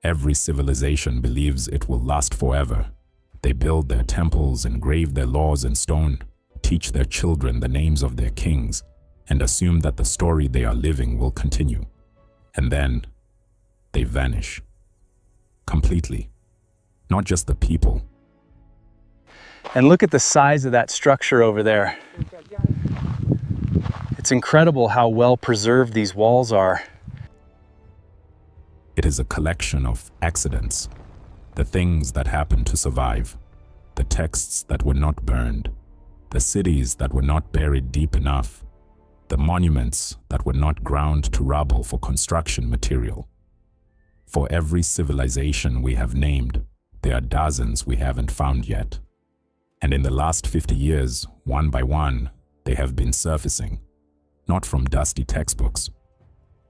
Every civilization believes it will last forever. They build their temples, engrave their laws in stone, teach their children the names of their kings, and assume that the story they are living will continue. And then they vanish. Completely. Not just the people. And look at the size of that structure over there. It's incredible how well preserved these walls are. It is a collection of accidents, the things that happened to survive, the texts that were not burned, the cities that were not buried deep enough, the monuments that were not ground to rubble for construction material. For every civilization we have named, there are dozens we haven't found yet. And in the last 50 years, one by one, they have been surfacing, not from dusty textbooks,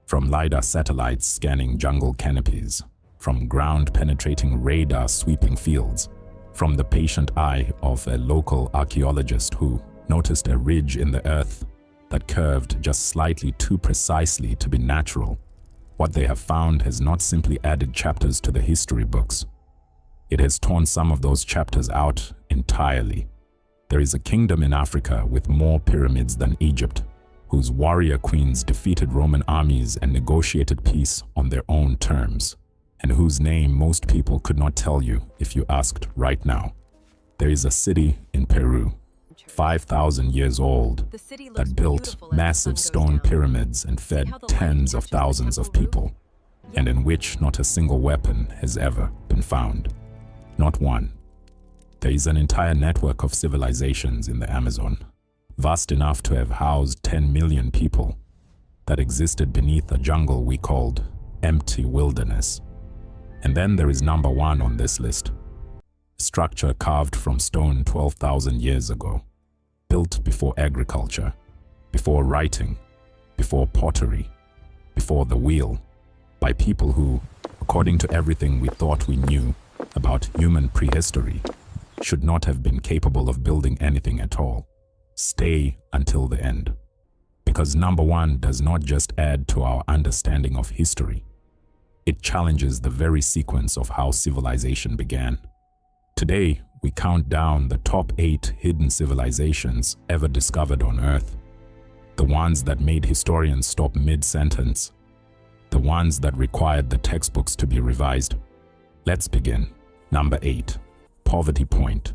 from LiDAR satellites scanning jungle canopies, from ground-penetrating radar sweeping fields, from the patient eye of a local archaeologist who noticed a ridge in the earth that curved just slightly too precisely to be natural. What they have found has not simply added chapters to the history books. It has torn some of those chapters out entirely. There is a kingdom in Africa with more pyramids than Egypt, whose warrior queens defeated Roman armies and negotiated peace on their own terms, and whose name most people could not tell you if you asked right now. There is a city in Peru, 5,000 years old, that built massive stone pyramids and fed tens of thousands of people, and in which not a single weapon has ever been found. Not one. There is an entire network of civilizations in the Amazon, vast enough to have housed 10 million people, that existed beneath a jungle we called empty wilderness. And then there is number one on this list. A structure carved from stone 12,000 years ago, built before agriculture, before writing, before pottery, before the wheel, by people who, according to everything we thought we knew about human prehistory, should not have been capable of building anything at all. Stay until the end. Because number one does not just add to our understanding of history. It challenges the very sequence of how civilization began. Today, we count down the top 8 hidden civilizations ever discovered on Earth. The ones that made historians stop mid-sentence. The ones that required the textbooks to be revised. Let's begin. Number 8. Poverty Point,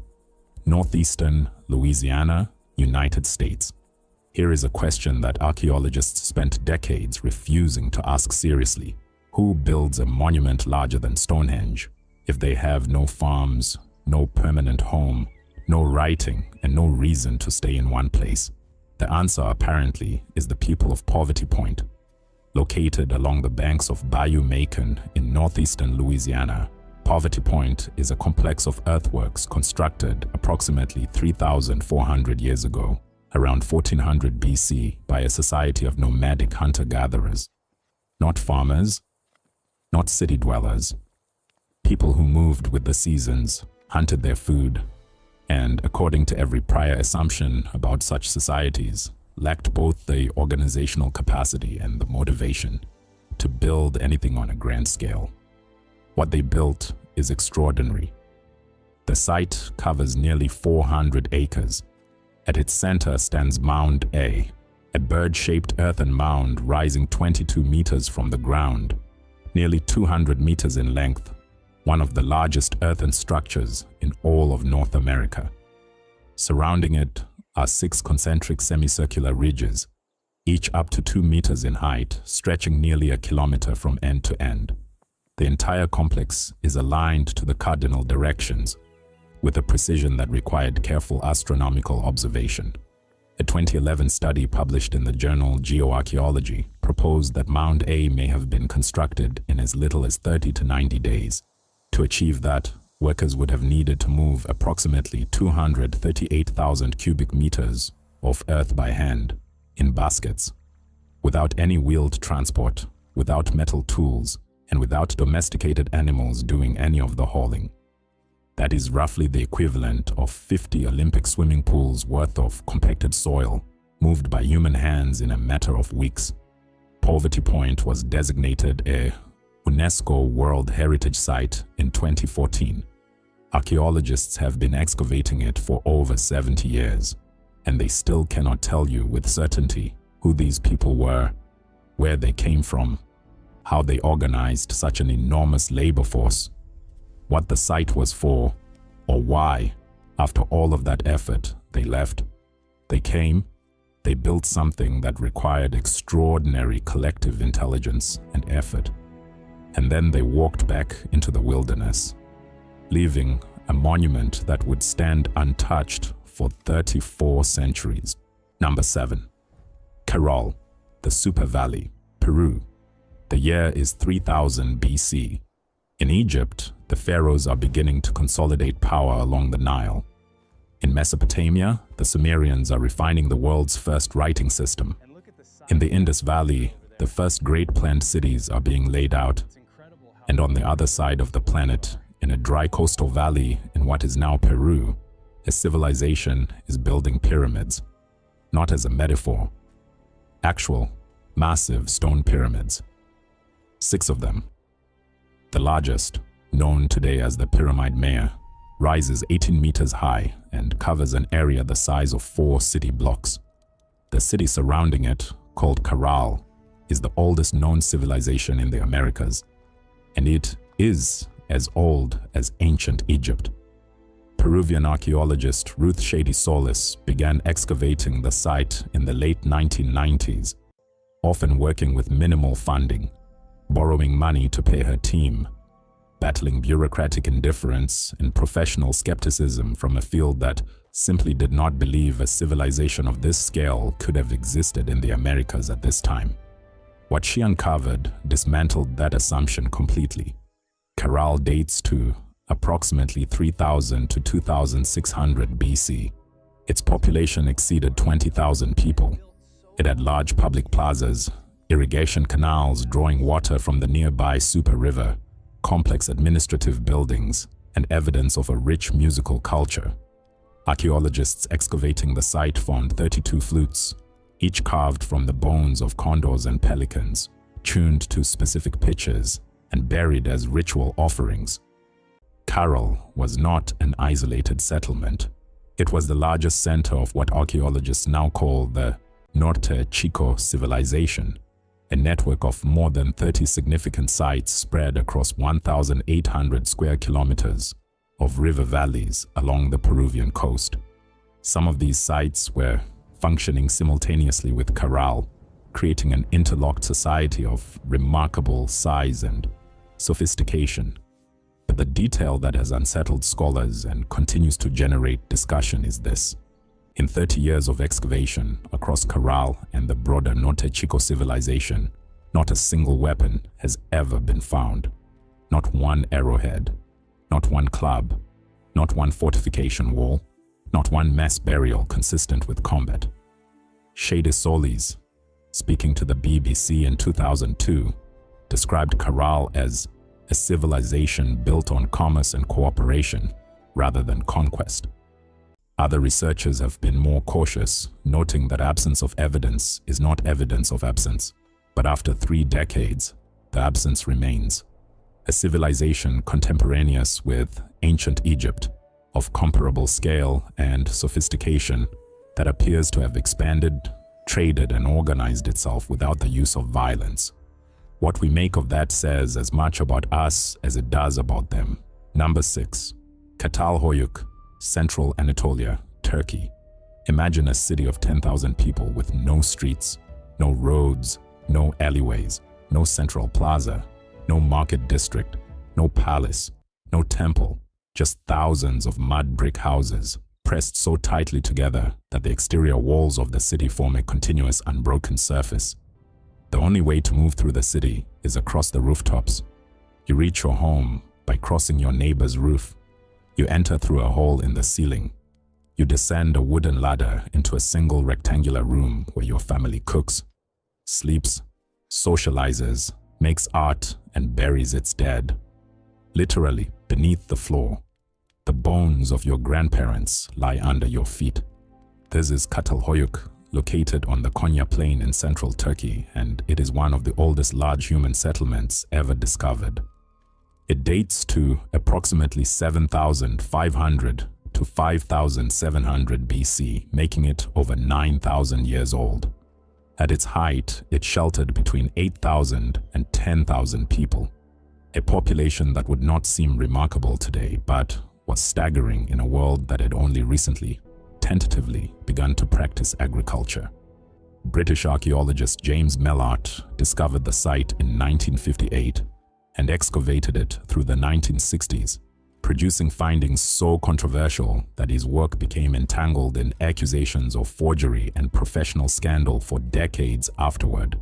northeastern Louisiana, United States. Here is a question that archaeologists spent decades refusing to ask seriously. Who builds a monument larger than Stonehenge if they have no farms, no permanent home, no writing, and no reason to stay in one place? The answer, apparently, is the people of Poverty Point. Located along the banks of Bayou Macon in northeastern Louisiana, Poverty Point is a complex of earthworks constructed approximately 3,400 years ago, around 1400 BC, by a society of nomadic hunter-gatherers. Not farmers, not city dwellers. People who moved with the seasons, hunted their food, and, according to every prior assumption about such societies, lacked both the organizational capacity and the motivation to build anything on a grand scale. What they built is extraordinary. The site covers nearly 400 acres. At its center stands Mound A, a bird-shaped earthen mound rising 22 meters from the ground, nearly 200 meters in length, one of the largest earthen structures in all of North America. Surrounding it are 6 concentric semicircular ridges, each up to 2 meters in height, stretching nearly a kilometer from end to end. The entire complex is aligned to the cardinal directions, with a precision that required careful astronomical observation. A 2011 study published in the journal Geoarchaeology proposed that Mound A may have been constructed in as little as 30 to 90 days. To achieve that, workers would have needed to move approximately 238,000 cubic meters of earth by hand, in baskets, without any wheeled transport, without metal tools, and without domesticated animals doing any of the hauling. That is roughly the equivalent of 50 Olympic swimming pools worth of compacted soil, moved by human hands in a matter of weeks. Poverty Point was designated a UNESCO World Heritage Site in 2014. Archaeologists have been excavating it for over 70 years, and they still cannot tell you with certainty who these people were, where they came from, how they organized such an enormous labor force, what the site was for, or why, after all of that effort, they left. They came, they built something that required extraordinary collective intelligence and effort, and then they walked back into the wilderness, leaving a monument that would stand untouched for 34 centuries. Number 7. Caral, the Super Valley, Peru. The year is 3000 BC. In Egypt, the pharaohs are beginning to consolidate power along the Nile. In Mesopotamia, the Sumerians are refining the world's first writing system. In the Indus Valley, the first great planned cities are being laid out. And on the other side of the planet, in a dry coastal valley in what is now Peru, a civilization is building pyramids, not as a metaphor. Actual, massive stone pyramids. 6 of them. The largest, known today as the Pyramid Maya, rises 18 meters high and covers an area the size of 4 city blocks. The city surrounding it, called Caral, is the oldest known civilization in the Americas, and it is as old as ancient Egypt. Peruvian archaeologist Ruth Shady Solis began excavating the site in the late 1990s, often working with minimal funding, borrowing money to pay her team, battling bureaucratic indifference and professional skepticism from a field that simply did not believe a civilization of this scale could have existed in the Americas at this time. What she uncovered dismantled that assumption completely. Caral dates to approximately 3000 to 2600 BC. Its population exceeded 20,000 people. It had large public plazas, irrigation canals drawing water from the nearby Super River, complex administrative buildings, and evidence of a rich musical culture. Archaeologists excavating the site found 32 flutes, each carved from the bones of condors and pelicans, tuned to specific pitches, and buried as ritual offerings. Caral was not an isolated settlement. It was the largest center of what archaeologists now call the Norte Chico civilization, a network of more than 30 significant sites spread across 1,800 square kilometers of river valleys along the Peruvian coast. Some of these sites were functioning simultaneously with Caral, creating an interlocked society of remarkable size and sophistication. But the detail that has unsettled scholars and continues to generate discussion is this. In 30 years of excavation across Caral and the broader Norte Chico civilization, not a single weapon has ever been found. Not one arrowhead, not one club, not one fortification wall, not one mass burial consistent with combat. Shady Solis, speaking to the BBC in 2002, described Caral as a civilization built on commerce and cooperation rather than conquest. Other researchers have been more cautious, noting that absence of evidence is not evidence of absence. But after 3 decades, the absence remains. A civilization contemporaneous with ancient Egypt, of comparable scale and sophistication, that appears to have expanded, traded, and organized itself without the use of violence. What we make of that says as much about us as it does about them. Number 6. Çatalhöyük, Central Anatolia, Turkey. Imagine a city of 10,000 people with no streets, no roads, no alleyways, no central plaza, no market district, no palace, no temple, just thousands of mud brick houses pressed so tightly together that the exterior walls of the city form a continuous unbroken surface. The only way to move through the city is across the rooftops. You reach your home by crossing your neighbor's roof. You enter through a hole in the ceiling. You descend a wooden ladder into a single rectangular room where your family cooks, sleeps, socializes, makes art, and buries its dead. Literally, beneath the floor, the bones of your grandparents lie under your feet. This is Çatalhöyük, located on the Konya Plain in central Turkey, and it is one of the oldest large human settlements ever discovered. It dates to approximately 7,500 to 5,700 BC, making it over 9,000 years old. At its height, it sheltered between 8,000 and 10,000 people, a population that would not seem remarkable today, but was staggering in a world that had only recently, tentatively, begun to practice agriculture. British archaeologist James Mellart discovered the site in 1958 and excavated it through the 1960s, producing findings so controversial that his work became entangled in accusations of forgery and professional scandal for decades afterward.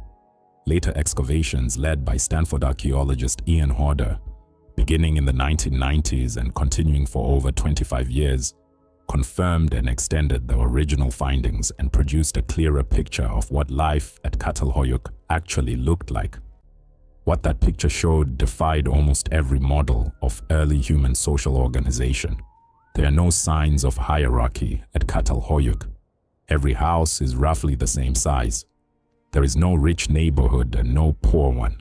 Later excavations led by Stanford archaeologist Ian Hodder, beginning in the 1990s and continuing for over 25 years, confirmed and extended the original findings and produced a clearer picture of what life at Çatalhöyük actually looked like. What that picture showed defied almost every model of early human social organization. There are no signs of hierarchy at Çatalhöyük. Every house is roughly the same size. There is no rich neighborhood and no poor one.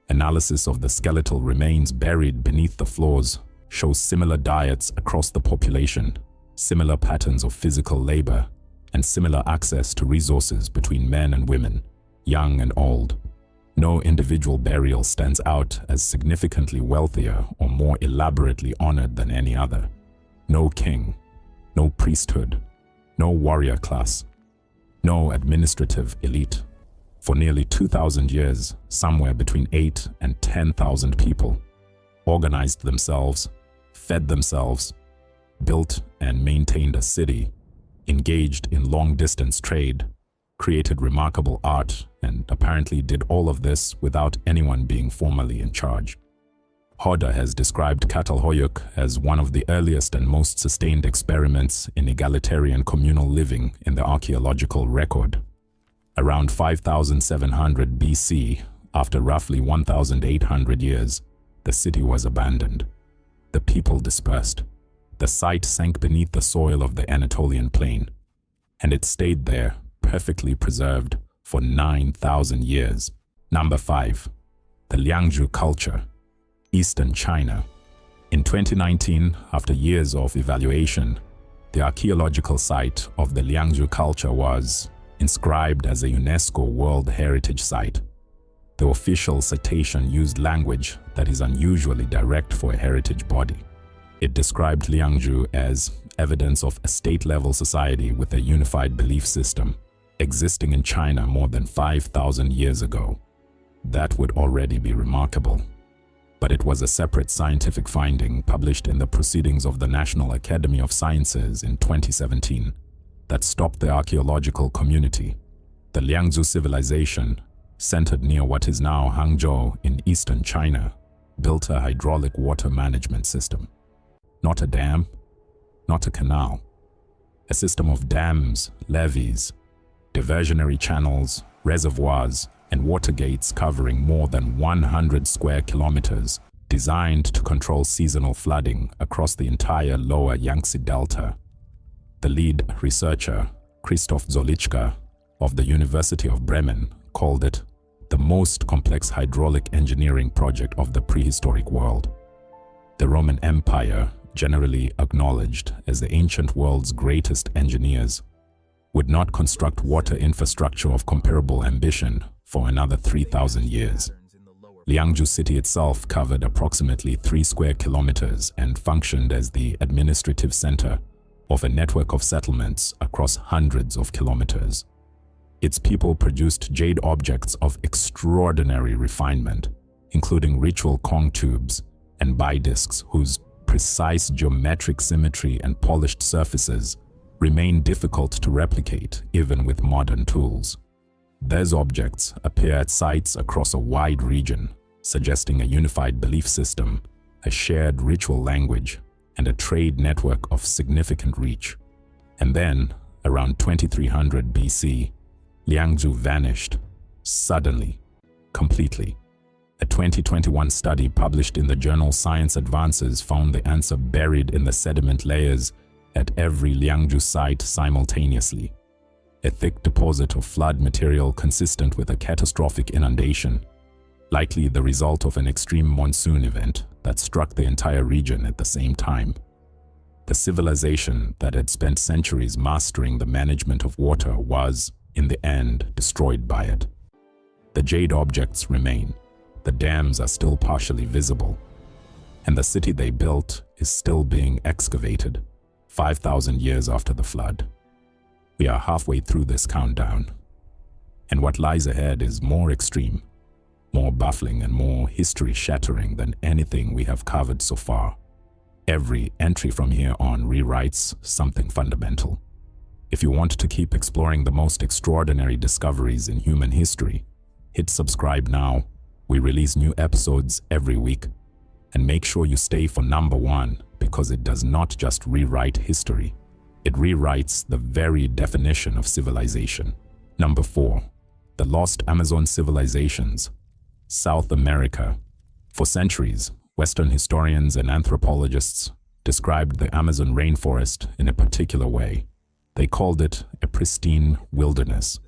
Analysis of the skeletal remains buried beneath the floors shows similar diets across the population, similar patterns of physical labor, and similar access to resources between men and women, young and old. No individual burial stands out as significantly wealthier or more elaborately honored than any other. No king, no priesthood, no warrior class, no administrative elite. For nearly 2,000 years, somewhere between 8 and 10,000 people organized themselves, fed themselves, built and maintained a city, engaged in long-distance trade, created remarkable art, and apparently did all of this without anyone being formally in charge. Hodder has described Çatalhöyük as one of the earliest and most sustained experiments in egalitarian communal living in the archaeological record. Around 5,700 BC, after roughly 1,800 years, the city was abandoned. The people dispersed. The site sank beneath the soil of the Anatolian plain, and it stayed there, perfectly preserved, for 9,000 years. Number 5. The Liangzhu culture, Eastern China. In 2019, after years of evaluation, the archaeological site of the Liangzhu culture was inscribed as a UNESCO World Heritage Site. The official citation used language that is unusually direct for a heritage body. It described Liangzhu as evidence of a state-level society with a unified belief system, existing in China more than 5,000 years ago. That would already be remarkable. But it was a separate scientific finding published in the Proceedings of the National Academy of Sciences in 2017 that stopped the archaeological community. The Liangzhu civilization, centered near what is now Hangzhou in eastern China, built a hydraulic water management system. Not a dam, not a canal. A system of dams, levees, diversionary channels, reservoirs, and water gates covering more than 100 square kilometers, designed to control seasonal flooding across the entire lower Yangtze Delta. The lead researcher, Christoph Zolichka, of the University of Bremen, called it the most complex hydraulic engineering project of the prehistoric world. The Roman Empire, generally acknowledged as the ancient world's greatest engineers, would not construct water infrastructure of comparable ambition for another 3,000 years. Liangzhu city itself covered approximately 3 square kilometers and functioned as the administrative center of a network of settlements across hundreds of kilometers. Its people produced jade objects of extraordinary refinement, including ritual Kong tubes and bidiscs whose precise geometric symmetry and polished surfaces remain difficult to replicate even with modern tools. These objects appear at sites across a wide region, suggesting a unified belief system, a shared ritual language, and a trade network of significant reach. And then, around 2300 BC, Liangzhu vanished, suddenly, completely. A 2021 study published in the journal Science Advances found the answer buried in the sediment layers at every Liangzhu site simultaneously. a thick deposit of flood material consistent with a catastrophic inundation, likely the result of an extreme monsoon event that struck the entire region at the same time. The civilization that had spent centuries mastering the management of water was, in the end, destroyed by it. The jade objects remain, the dams are still partially visible, and the city they built is still being excavated 5,000 years after the flood. We are halfway through this countdown, and what lies ahead is more extreme, more baffling and more history-shattering than anything we have covered so far. Every entry from here on rewrites something fundamental. If you want to keep exploring the most extraordinary discoveries in human history, hit subscribe now. We release new episodes every week. And make sure you stay for number 1, because it does not just rewrite history. It rewrites the very definition of civilization. Number 4. The Lost Amazon Civilizations. South America. For centuries, Western historians and anthropologists described the Amazon rainforest in a particular way. They called it a pristine wilderness,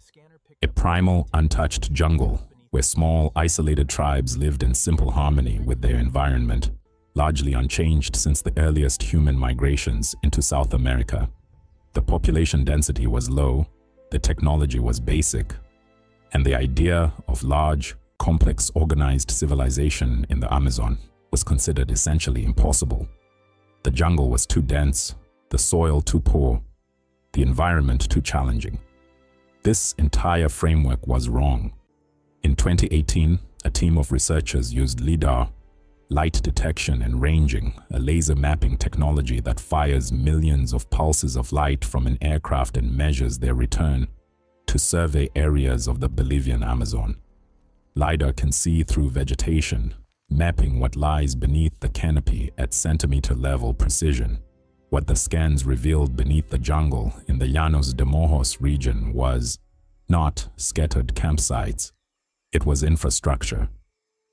a primal, untouched jungle where small, isolated tribes lived in simple harmony with their environment, largely unchanged since the earliest human migrations into South America. The population density was low, the technology was basic, and the idea of large, complex, organized civilization in the Amazon was considered essentially impossible. The jungle was too dense, the soil too poor, the environment too challenging. This entire framework was wrong. In 2018, a team of researchers used LIDAR, light detection and ranging, a laser mapping technology that fires millions of pulses of light from an aircraft and measures their return, to survey areas of the Bolivian Amazon. LIDAR can see through vegetation, mapping what lies beneath the canopy at centimeter-level precision. What the scans revealed beneath the jungle in the Llanos de Mojos region was not scattered campsites. It was infrastructure,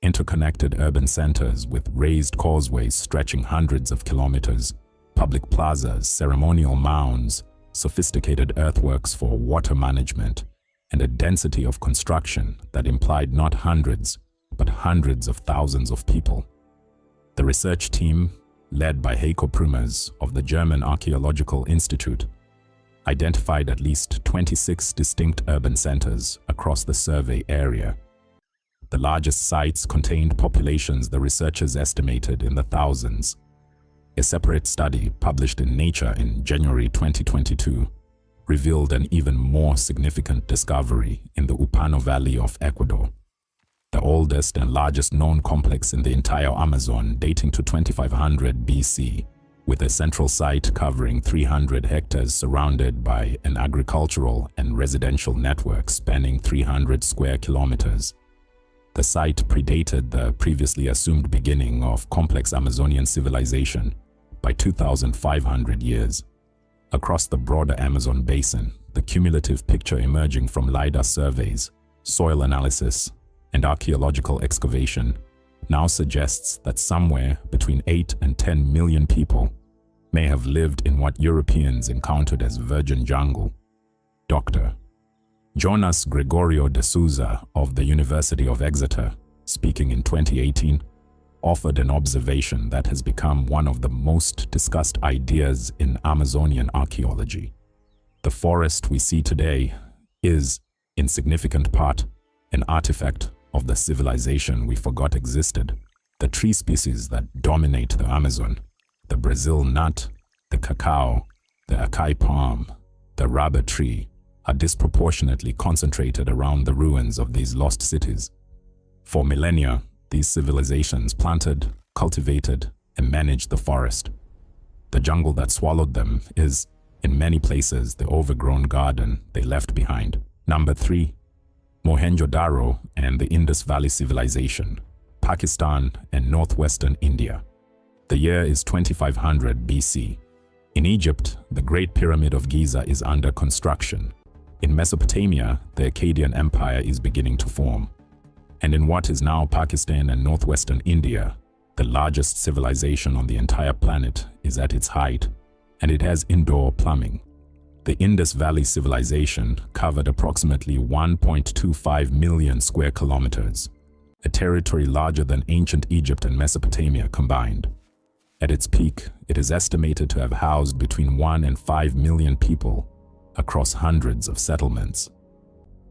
interconnected urban centers with raised causeways stretching hundreds of kilometers, public plazas, ceremonial mounds, sophisticated earthworks for water management, and a density of construction that implied not hundreds, but hundreds of thousands of people. The research team, led by Heiko Prümers of the German Archaeological Institute, identified at least 26 distinct urban centers across the survey area. The largest sites contained populations the researchers estimated in the thousands. A separate study published in Nature in January 2022 revealed an even more significant discovery in the Upano Valley of Ecuador, the oldest and largest known complex in the entire Amazon, dating to 2500 BC, with a central site covering 300 hectares surrounded by an agricultural and residential network spanning 300 square kilometers. The site predated the previously assumed beginning of complex Amazonian civilization by 2,500 years. Across the broader Amazon basin, the cumulative picture emerging from LIDAR surveys, soil analysis, and archaeological excavation now suggests that somewhere between 8 and 10 million people may have lived in what Europeans encountered as virgin jungle. Dr. Jonas Gregorio de Souza of the University of Exeter, speaking in 2018, offered an observation that has become one of the most discussed ideas in Amazonian archaeology. The forest we see today is, in significant part, an artifact of the civilization we forgot existed. The tree species that dominate the Amazon, the Brazil nut, the cacao, the acai palm, the rubber tree, are disproportionately concentrated around the ruins of these lost cities. For millennia, these civilizations planted, cultivated, and managed the forest. The jungle that swallowed them is, in many places, the overgrown garden they left behind. Number 3. Mohenjo-Daro and the Indus Valley Civilization, Pakistan and northwestern India. The year is 2500 BC. In Egypt, the Great Pyramid of Giza is under construction. In Mesopotamia, the Akkadian Empire is beginning to form. And in what is now Pakistan and northwestern India, the largest civilization on the entire planet is at its height, and it has indoor plumbing. The Indus Valley civilization covered approximately 1.25 million square kilometers, a territory larger than ancient Egypt and Mesopotamia combined. At its peak, it is estimated to have housed between 1 and 5 million people across hundreds of settlements.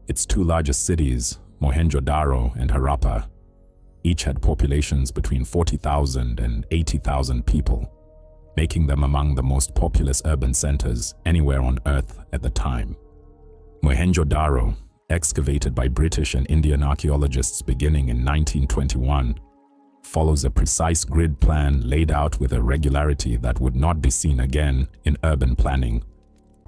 Its two largest cities, Mohenjo-Daro and Harappa, each had populations between 40,000 and 80,000 people, making them among the most populous urban centers anywhere on Earth at the time. Mohenjo-Daro, excavated by British and Indian archaeologists beginning in 1921, follows a precise grid plan laid out with a regularity that would not be seen again in urban planning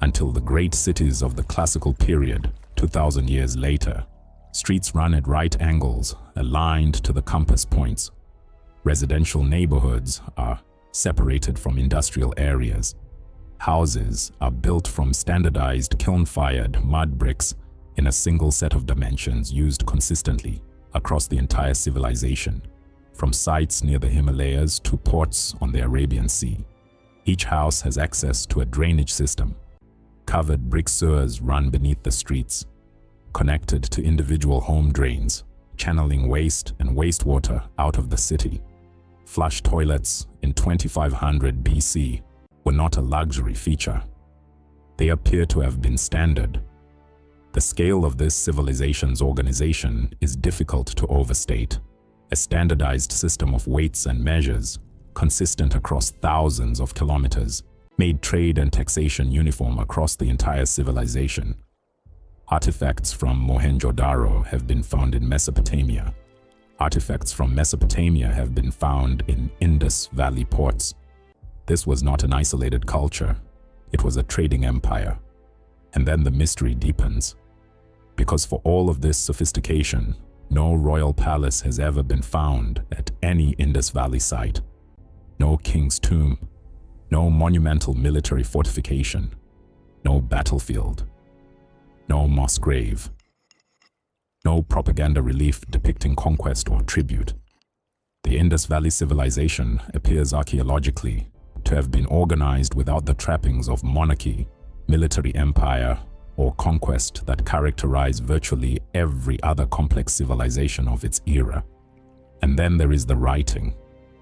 until the great cities of the classical period, 2,000 years later. Streets run at right angles, aligned to the compass points. Residential neighborhoods are separated from industrial areas. Houses are built from standardized kiln-fired mud bricks in a single set of dimensions used consistently across the entire civilization, from sites near the Himalayas to ports on the Arabian Sea. Each house has access to a drainage system. Covered brick sewers run beneath the streets, connected to individual home drains, channeling waste and wastewater out of the city. Flush toilets in 2500 BC were not a luxury feature. They appear to have been standard. The scale of this civilization's organization is difficult to overstate. A standardized system of weights and measures, consistent across thousands of kilometers, made trade and taxation uniform across the entire civilization. Artifacts from Mohenjo-Daro have been found in Mesopotamia. Artifacts from Mesopotamia have been found in Indus Valley ports. This was not an isolated culture. It was a trading empire. And then the mystery deepens. Because for all of this sophistication, no royal palace has ever been found at any Indus Valley site. No king's tomb. No monumental military fortification. No battlefield. No mass grave. No propaganda relief depicting conquest or tribute. The Indus Valley civilization appears archaeologically to have been organized without the trappings of monarchy, military empire, or conquest that characterize virtually every other complex civilization of its era. And then there is the writing.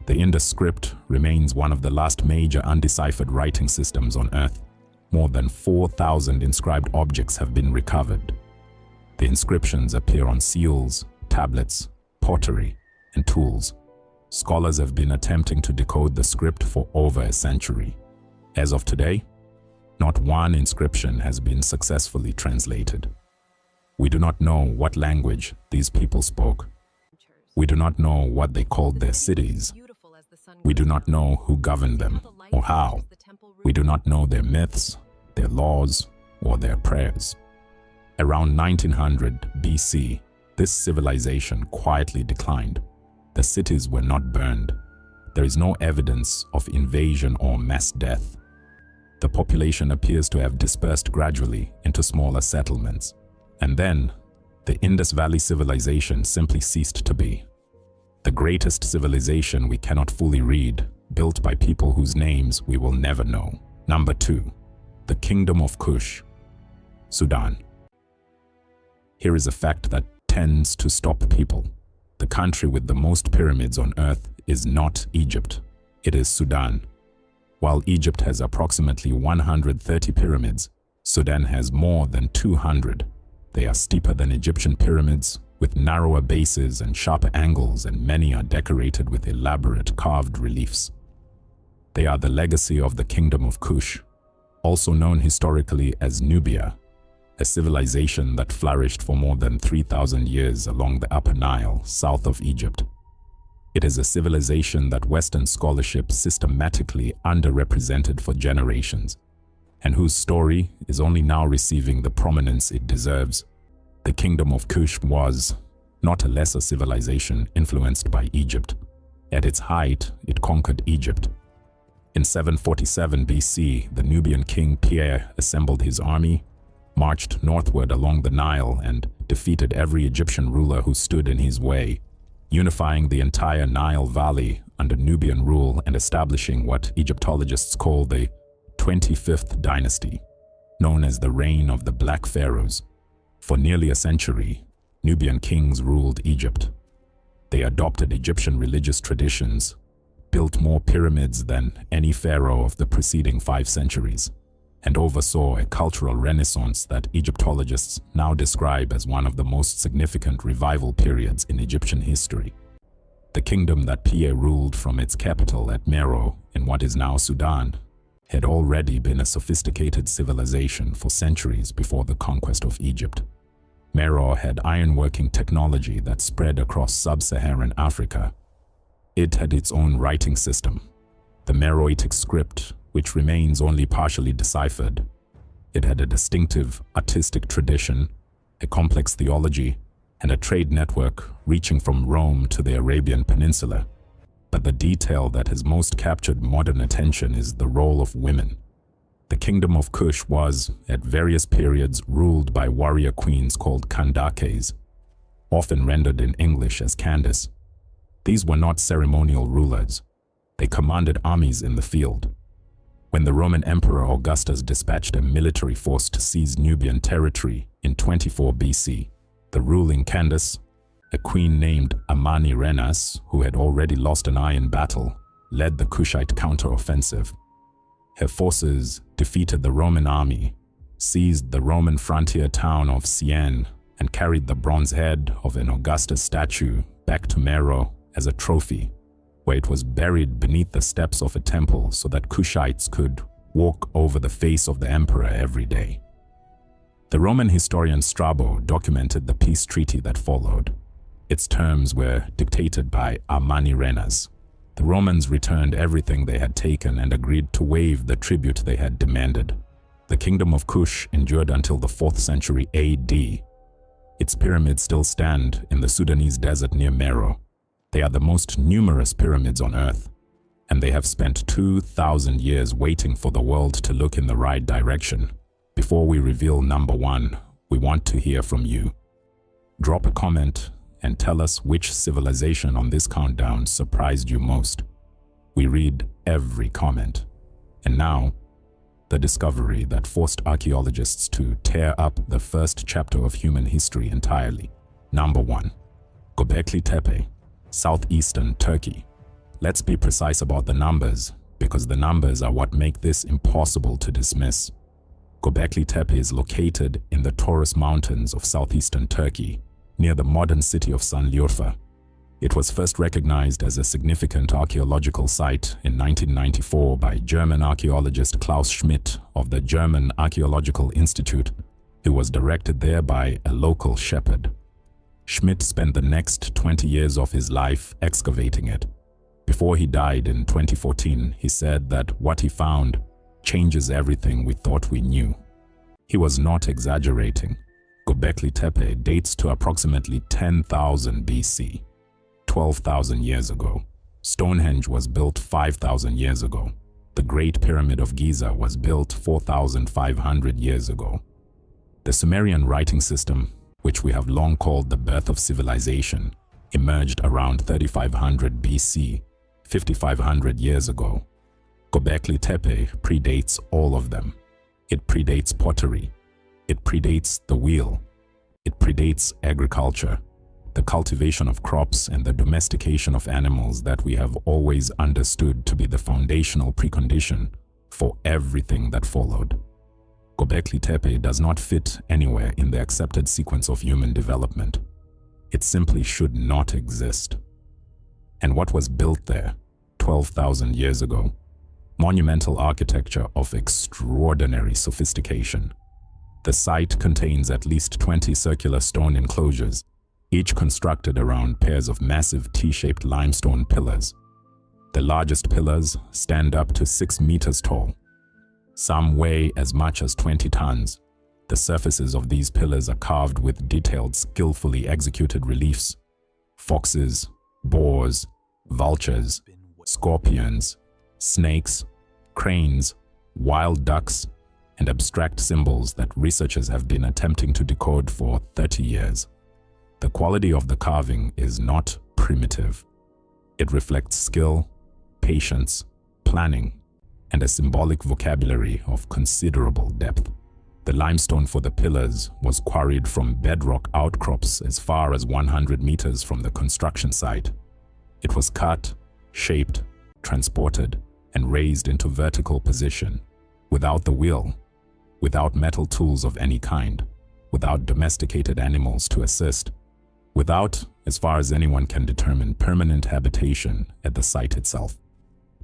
The Indus script remains one of the last major undeciphered writing systems on Earth. More than 4,000 inscribed objects have been recovered. The inscriptions appear on seals, tablets, pottery, and tools. Scholars have been attempting to decode the script for over a century. As of today, not one inscription has been successfully translated. We do not know what language these people spoke. We do not know what they called their cities. We do not know who governed them or how. We do not know their myths, their laws, or their prayers. Around 1900 BC, this civilization quietly declined. The cities were not burned. There is no evidence of invasion or mass death. The population appears to have dispersed gradually into smaller settlements. And then, the Indus Valley civilization simply ceased to be. The greatest civilization we cannot fully read, built by people whose names we will never know. Number 2. The Kingdom of Kush, Sudan. Here is a fact that tends to stop people. The country with the most pyramids on Earth is not Egypt. It is Sudan. While Egypt has approximately 130 pyramids, Sudan has more than 200. They are steeper than Egyptian pyramids, with narrower bases and sharper angles, and many are decorated with elaborate carved reliefs. They are the legacy of the Kingdom of Kush, also known historically as Nubia, a civilization that flourished for more than 3,000 years along the Upper Nile, south of Egypt. It is a civilization that Western scholarship systematically underrepresented for generations, and whose story is only now receiving the prominence it deserves. The Kingdom of Kush was not a lesser civilization influenced by Egypt. At its height, it conquered Egypt. In 747 BC, the Nubian king Pierre assembled his army, marched northward along the Nile, and defeated every Egyptian ruler who stood in his way, unifying the entire Nile Valley under Nubian rule and establishing what Egyptologists call the 25th dynasty. known as the reign of the Black Pharaohs. For nearly a century, Nubian kings ruled Egypt. They adopted Egyptian religious traditions, built more pyramids than any pharaoh of the preceding 5 centuries, and oversaw a cultural renaissance that Egyptologists now describe as one of the most significant revival periods in Egyptian history. The kingdom that Tepe ruled from its capital at Meroe in what is now Sudan had already been a sophisticated civilization for centuries before the conquest of Egypt. Meroe had ironworking technology that spread across sub-Saharan Africa. It had its own writing system, the Meroitic script, which remains only partially deciphered. It had a distinctive artistic tradition, a complex theology, and a trade network reaching from Rome to the Arabian Peninsula. But the detail that has most captured modern attention is the role of women. The kingdom of Kush was, at various periods, ruled by warrior queens called Kandakes, often rendered in English as Candace. These were not ceremonial rulers. They commanded armies in the field. When the Roman Emperor Augustus dispatched a military force to seize Nubian territory in 24 BC, the ruling Candace, a queen named Amani-Renas, who had already lost an eye in battle, led the Kushite counter-offensive. Her forces defeated the Roman army, seized the Roman frontier town of Sienne, and carried the bronze head of an Augustus statue back to Meroe as a trophy, where it was buried beneath the steps of a temple so that Kushites could walk over the face of the emperor every day. The Roman historian Strabo documented the peace treaty that followed. Its terms were dictated by Amani-Renas. The Romans returned everything they had taken and agreed to waive the tribute they had demanded. The kingdom of Kush endured until the 4th century AD. Its pyramids still stand in the Sudanese desert near Meroe. They are the most numerous pyramids on Earth, and they have spent 2,000 years waiting for the world to look in the right direction. Before we reveal number 1, we want to hear from you. Drop a comment and tell us which civilization on this countdown surprised you most. We read every comment. And now, the discovery that forced archaeologists to tear up the first chapter of human history entirely. Number 1. Gobekli Tepe, southeastern Turkey. Let's be precise about the numbers, because the numbers are what make this impossible to dismiss. Gobekli Tepe is located in the Taurus Mountains of southeastern Turkey, near the modern city of Sanliurfa. It was first recognized as a significant archaeological site in 1994 by German archaeologist Klaus Schmidt of the German Archaeological Institute, who was directed there by a local shepherd. Schmidt spent the next 20 years of his life excavating it. Before he died in 2014, he said that what he found changes everything we thought we knew. He was not exaggerating. Gobekli Tepe dates to approximately 10,000 BC, 12,000 years ago. Stonehenge was built 5,000 years ago. The Great Pyramid of Giza was built 4,500 years ago. The Sumerian writing system, which we have long called the birth of civilization, emerged around 3,500 BC, 5,500 years ago. Gobekli Tepe predates all of them. It predates pottery. It predates the wheel. It predates agriculture, the cultivation of crops and the domestication of animals that we have always understood to be the foundational precondition for everything that followed. Gobekli Tepe does not fit anywhere in the accepted sequence of human development. It simply should not exist. And what was built there 12,000 years ago? Monumental architecture of extraordinary sophistication. The site contains at least 20 circular stone enclosures, each constructed around pairs of massive T-shaped limestone pillars. The largest pillars stand up to 6 meters tall. Some weigh as much as 20 tons. The surfaces of these pillars are carved with detailed, skillfully executed reliefs. Foxes, boars, vultures, scorpions, snakes, cranes, wild ducks, and abstract symbols that researchers have been attempting to decode for 30 years. The quality of the carving is not primitive. It reflects skill, patience, planning, and a symbolic vocabulary of considerable depth. The limestone for the pillars was quarried from bedrock outcrops as far as 100 meters from the construction site. It was cut, shaped, transported, and raised into vertical position, without the wheel, without metal tools of any kind, without domesticated animals to assist, without, as far as anyone can determine, permanent habitation at the site itself.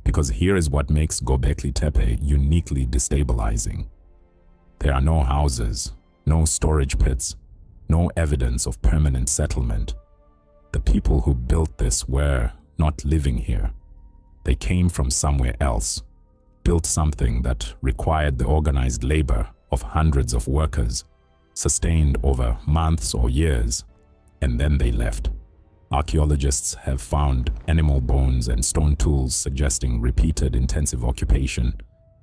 Because here is what makes Gobekli Tepe uniquely destabilizing. There are no houses, no storage pits, no evidence of permanent settlement. The people who built this were not living here. They came from somewhere else, built something that required the organized labor of hundreds of workers, sustained over months or years, and then they left. Archaeologists have found animal bones and stone tools suggesting repeated intensive occupation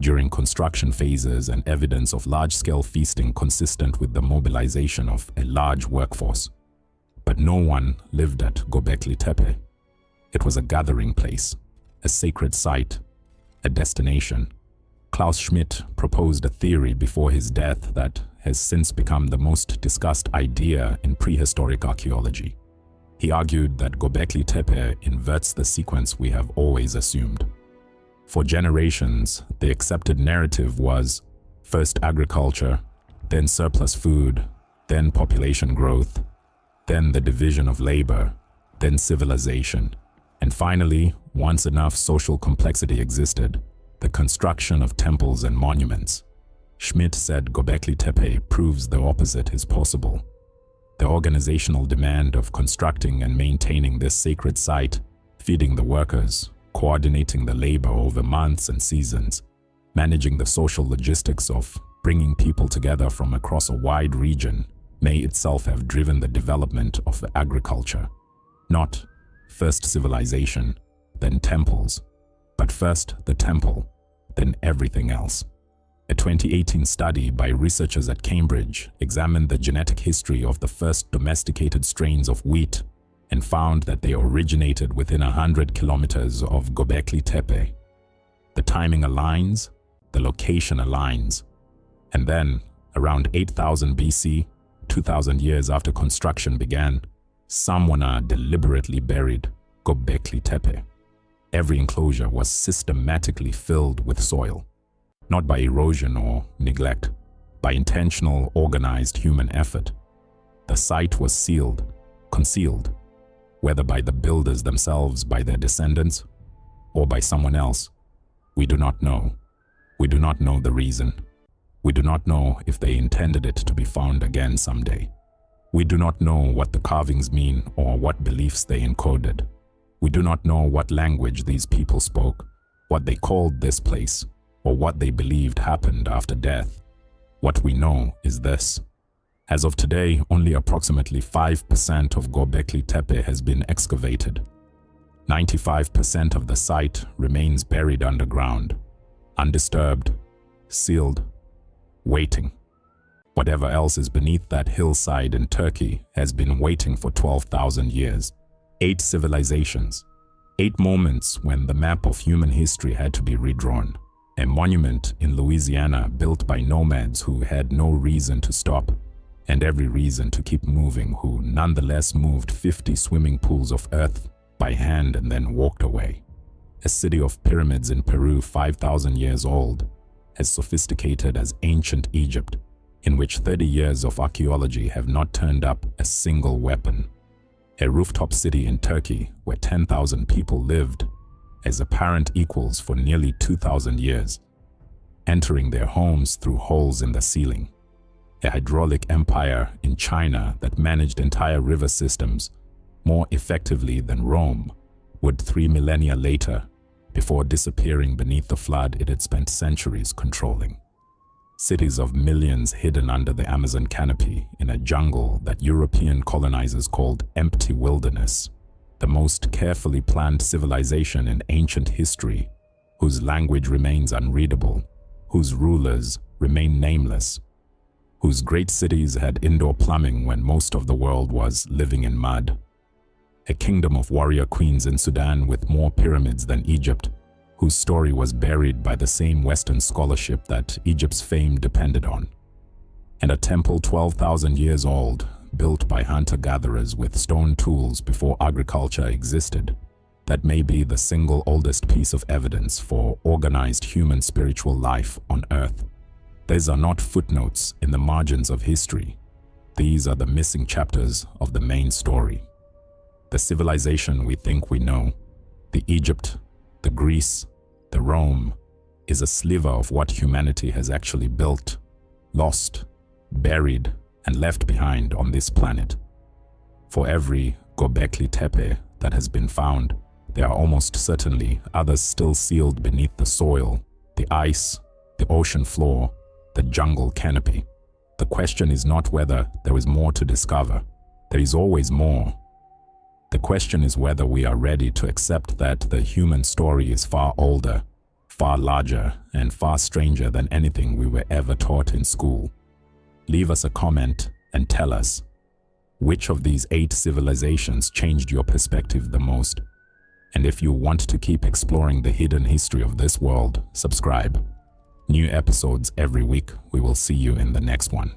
during construction phases and evidence of large-scale feasting consistent with the mobilization of a large workforce. But no one lived at Gobekli Tepe. It was a gathering place, a sacred site, a destination. Klaus Schmidt proposed a theory before his death that has since become the most discussed idea in prehistoric archaeology. He argued that Gobekli Tepe inverts the sequence we have always assumed. For generations, the accepted narrative was first agriculture, then surplus food, then population growth, then the division of labor, then civilization, and finally, once enough social complexity existed, the construction of temples and monuments. Schmidt said Gobekli Tepe proves the opposite is possible. The organizational demand of constructing and maintaining this sacred site, feeding the workers, coordinating the labor over months and seasons, managing the social logistics of bringing people together from across a wide region, may itself have driven the development of the agriculture. Not first civilization, then temples, but first the temple, then everything else. A 2018 study by researchers at Cambridge examined the genetic history of the first domesticated strains of wheat and found that they originated within 100 kilometers of Gobekli Tepe. The timing aligns, the location aligns. And then, around 8000 BC, 2000 years after construction began, someone deliberately buried Gobekli Tepe. Every enclosure was systematically filled with soil, not by erosion or neglect, by intentional, organized human effort. The site was sealed, concealed, whether by the builders themselves, by their descendants, or by someone else. We do not know. We do not know the reason. We do not know if they intended it to be found again someday. We do not know what the carvings mean or what beliefs they encoded. We do not know what language these people spoke, what they called this place, or what they believed happened after death. What we know is this. As of today, only approximately 5% of Gobekli Tepe has been excavated. 95% of the site remains buried underground, undisturbed, sealed, waiting. Whatever else is beneath that hillside in Turkey has been waiting for 12,000 years. 8 civilizations, 8 moments when the map of human history had to be redrawn. A monument in Louisiana built by nomads who had no reason to stop and every reason to keep moving, who nonetheless moved 50 swimming pools of earth by hand and then walked away. A city of pyramids in Peru 5,000 years old, as sophisticated as ancient Egypt, in which 30 years of archaeology have not turned up a single weapon. A rooftop city in Turkey where 10,000 people lived as apparent equals for nearly 2,000 years, entering their homes through holes in the ceiling. A hydraulic empire in China that managed entire river systems more effectively than Rome would 3 millennia later, before disappearing beneath the flood it had spent centuries controlling. Cities of millions hidden under the Amazon canopy in a jungle that European colonizers called empty wilderness, the most carefully planned civilization in ancient history, whose language remains unreadable, whose rulers remain nameless, whose great cities had indoor plumbing when most of the world was living in mud. A kingdom of warrior queens in Sudan with more pyramids than Egypt, whose story was buried by the same Western scholarship that Egypt's fame depended on. and a temple 12,000 years old, built by hunter-gatherers with stone tools before agriculture existed, that may be the single oldest piece of evidence for organized human spiritual life on Earth. These are not footnotes in the margins of history. These are the missing chapters of the main story. The civilization we think we know, the Egypt, the Greece, the Rome, is a sliver of what humanity has actually built, lost, buried, and left behind on this planet. For every Gobekli Tepe that has been found, there are almost certainly others still sealed beneath the soil, the ice, the ocean floor, the jungle canopy. The question is not whether there is more to discover. There is always more. The question is whether we are ready to accept that the human story is far older, far larger, and far stranger than anything we were ever taught in school. Leave us a comment and tell us, which of these 8 civilizations changed your perspective the most? And if you want to keep exploring the hidden history of this world, subscribe. New episodes every week. We will see you in the next one.